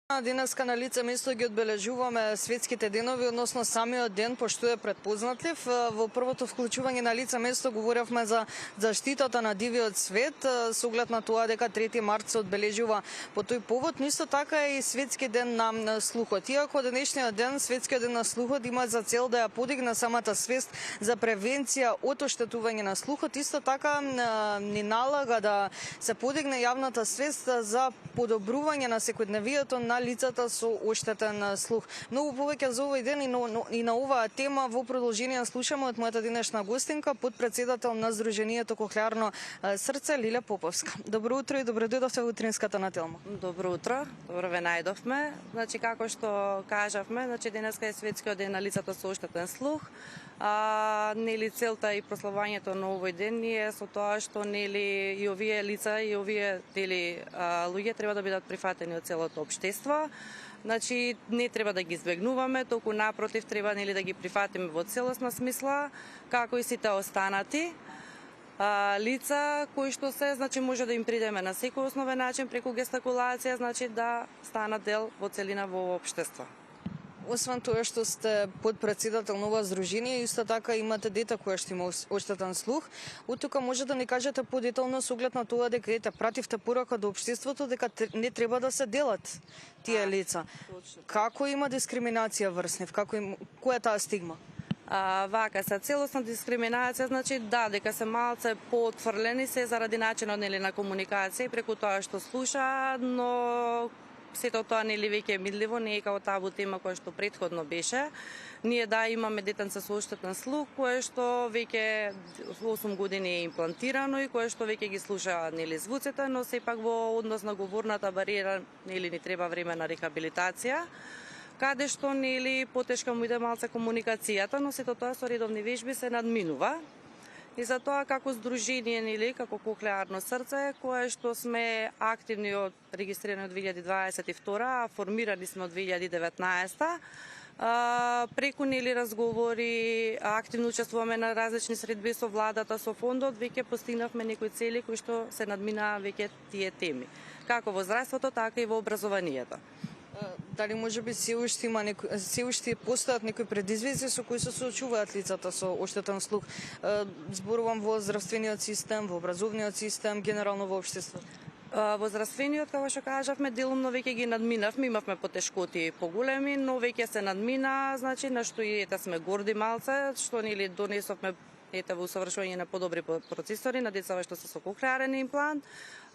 Денеска на лице место ги одбележуваме светските денови, односно самиот ден, пошто е предпознатлив. Во првото вклучување на лице место говоревме за заштитата на дивиот свет, со оглед на тоа дека 3 март се одбележува по тој повод, но исто така и светски ден на слухот. Иако денешниот ден, светскиот ден на слухот, има за цел да ја подигне самата свест за превенција од оштетување на слухот, исто така ни налага да се подигне јавната свест за подобрување на секојдневието на лицата со оштетен слух. Многу повеќе за овој ден и на оваа тема во продолжение слушаме од мојата денешна гостинка, подпредседател на Сдруженијето Кохлеарно срце Лилја Поповска. Добро утро и добро дојдовте во утринската на Телма. Добро утро, добро ве најдовме. Значи како што кажавме, значи денеска е светскиот ден на лицата со оштетен слух. Нели целта и прославувањето на овој ден е со тоа што нели и овие лица и овие луѓе треба да бидат прифатени од целото општество. Значи не треба да ги избегнуваме, толку напротив треба нели да ги прифатиме во целосна смисла, како и сите останати лица кои што се, значи може да им придеме на секој основен начин преку гестакулација, значи да станат дел во целина во општество. Освен тоа што сте подпредседател на ова здружение, исто така имате дете кое што има оштетен слух. Од тука може да ни кажете подетално со оглед на тоа дека пративте порака до општеството дека не треба да се делат тие лица. Како има дискриминација врз нив? Која е таа стигма? Вака се целосна дискриминација, значи дека се малце поотфрлени се заради начинот нели на комуникација и преку тоа што слушаат, но сето тоа нели веќе е мидливо, не е како табу тема која што претходно беше. Ние имаме детенце со оштетен слух, кое што веќе 8 години е имплантирано и кое што веќе ги слуша нели звуците, но сепак во однос на говорната бариера нели ни треба време на рехабилитација, каде што нели потешка му иде малце комуникацијата, но сето тоа со редовни вежби се надминува. И за тоа како здружение нели како Кохлеарно срце, кое што сме активни од регистрирани од 2022, а формирани сме од 2019. Преку нели разговори, активно учествуваме на различни средби со владата, со фондот, веќе постигнавме некои цели кои што се надминаа веќе тие теми, како во здравството, така и во образованието. Дали можеби се уште постојат некои предизвици со кои се соочуваат лицата со оштетен слух? Зборувам во здравствениот систем, во образовниот систем, генерално во општеството. Во здравствениот, како што кажавме, делумно веќе ги надминавме, имавме потешкоти поголеми, но веќе се надмина, значи на што и сме горди малце, што нели донесовме во усовршување на подобри процесори на децава што се со кохлеарен имплант,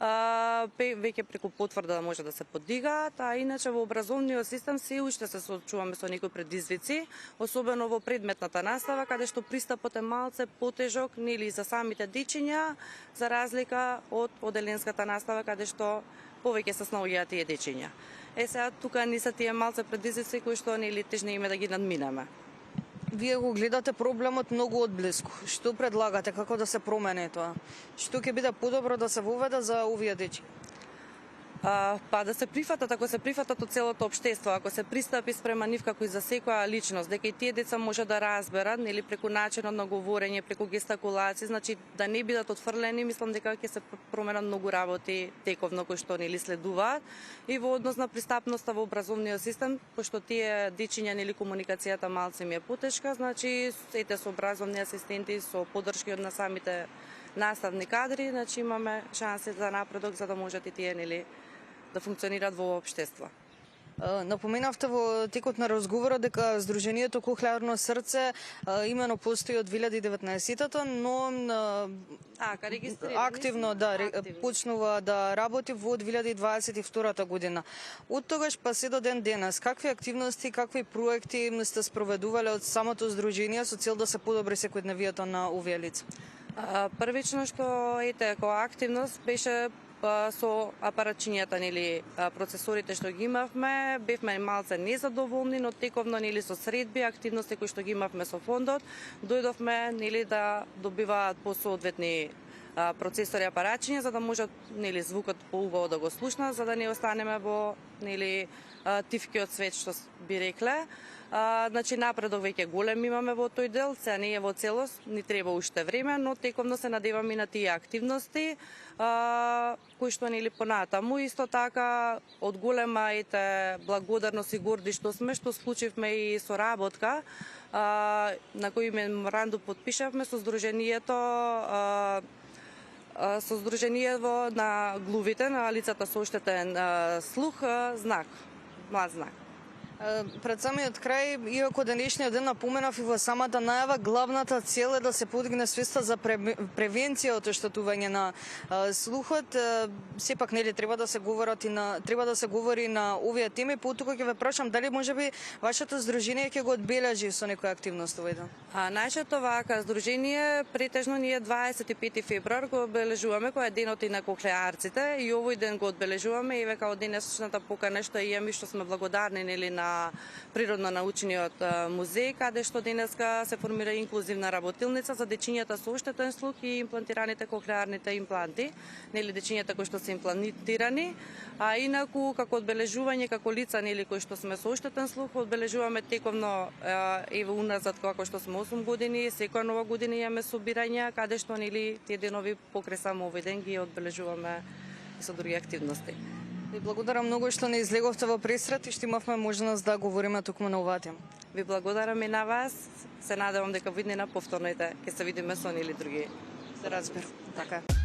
веќе преку потврда може да се подигаат, а иначе во образовниот систем се уште се соочуваме со некои предизвици, особено во предметната настава, каде што пристапот е малце потежок нели за самите дечиња, за разлика од оделенската настава, каде што повеќе се снаоѓаат тие дечиња. Сега тука не се тие малце предизвици кои што нели тежне име да ги надминаме. Вие го гледате проблемот многу одблиску. Што предлагате, како да се промени тоа? Што ќе биде подобро да се воведе за овие дечи? Да се прифатат, ако се прифатат од целото општество, ако се пристапи спрема нив како и за секоја личност, дека и тие деца може да разберат, нели преку начинот на говорење, преку гестакулација, значи да не бидат отфрлени, мислам дека ќе се променат многу работи тековно кои што нели следуваат и во однос на пристапноста во образовниот систем, пошто тие дечиња нели комуникацијата малце ми е потешка, значи сите со образовни асистенти, со подршки од на самите наставни кадри, значи имаме шанси за напредок за да можат и тие нели да функционираат во општество. Напоменавте во текот на разговорот дека Сдруженијето Кохлеарно срце имено постои од 2019-та, но активно почнува да работи во 2022 година. Од тогаш па се до ден денес, какви активности, какви проекти сте спроведувале од самото здружение со цел да се подобри секојдневието на овие лица? Првично што која активност беше со апаратчињата нели процесорите што ги имавме, бевме малце незадоволни, но тековно нели со средби, активности кои што ги имавме со фондот, дојдовме нели да добиваат по соодветни процесори апаратчиња за да можат нели звукот поубаво да го слушнат, за да не останеме во нели тивкиот свет што би рекле. Значи напредок веќе голем имаме во тој дел, се не е во целост, ни треба уште време, но текомно се надеваме и на тие активности кои што нели понатаму. Исто така од голема благодарност и горди што сме, што склучивме и соработка на кој меморандум подпишавме со Сдруженијето на глувите, на лицата со оштетен слух, знак, млад знак. Пред самиот крај, иако денешниот ден напоменав и во самата најава, главната цел е да се подигне свеста за превенција од оштетување на слухот. Сепак нели треба да се говори на овие теми, потоа ќе ве прашам дали можеби вашето здружение ќе го одбележи со некоја активност овој ден. Нашето здружение претежно ние 25 февруар го одбележуваме кој е денот и на кохлеарците и овој ден го одбележуваме и века од денешната покана што имаме што сме благодарни нели на Природно-научниот музеј, каде што денеска се формира инклузивна работилница за дечињата со оштетен слух и имплантираните кохлеарните импланти, нели дечињата кои што се имплантирани, а инаку како одбележување како лица нели кои што сме со оштетен слух, одбележуваме тековно ево уназад како што сме 8 години, секоја нова година имаме собирања каде што нели тие денови покрај само овој ден ги одбележуваме и со други активности. Ви благодарам многу што не излеговте во пресрет и што имавме можност да говориме токму на оваа тема. Ви благодарам и на вас. Се надевам дека виднина повторно ќе се видиме со нели други. Се разбира. Така е.